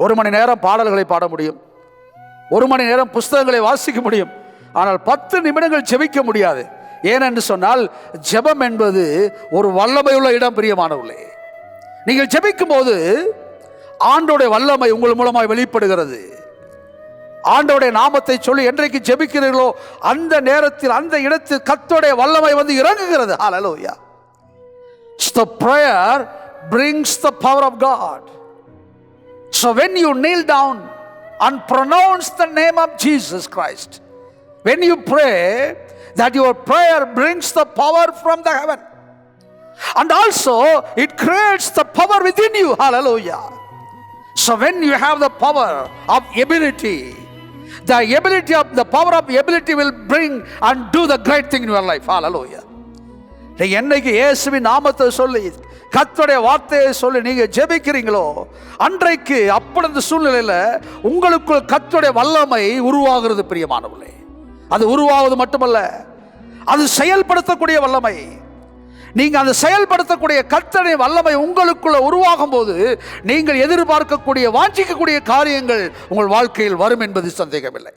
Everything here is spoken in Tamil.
1 மணி நேரம் பாடல்களை பாட முடியும், 1 மணி நேரம் புஸ்தகங்களை வாசிக்க முடியும். ஆனால் 10 நிமிடங்கள் ஜெபிக்க முடியாது. ஏனென்று சொன்னால் ஜெபம் என்பது ஒரு வல்லமையுள்ள இடம். பிரியமானவர்களே, நீங்கள் ஜெபிக்கும் போது ஆண்டோடைய வல்லமை உங்கள் மூலமாய் வெளிப்படுகிறது. ஆண்டோடைய நாமத்தை சொல்லி என்றைக்கு ஜெபிக்கிறீர்களோ அந்த நேரத்தில் அந்த இடத்தில் கர்த்தருடைய வல்லமை வந்து இறங்குகிறது. ஹல்லேலூயா. The prayer brings the power of God. So when you kneel down and pronounce the name of Jesus Christ, when you pray, that your prayer brings the power from the heaven, and also it creates the power within you. Hallelujah. So when you have the power of ability, the power of ability will bring and do the great thing in your life. Hallelujah. என்னைக்கு இயேசுவின் நாமத்தை சொல்லி கர்த்தருடைய வார்த்தையை சொல்லி நீங்க ஜெபிக்கிறீங்களோ அன்றைக்கு அப்பொழுது சூழ்நிலையில உங்களுக்குள் கர்த்தருடைய வல்லமை உருவாகிறது. பிரியமானவர்களே, அது உருவாவது மட்டுமல்ல, அது செயல்படுத்தக்கூடிய வல்லமை. நீங்க அந்த செயல்படுத்தக்கூடிய கர்த்தருடைய வல்லமை உங்களுக்குள்ள உருவாகும் போது நீங்கள் எதிர்பார்க்கக்கூடிய வாஞ்சிக்கக்கூடிய காரியங்கள் உங்கள் வாழ்க்கையில் வரும் என்பது சந்தேகமில்லை.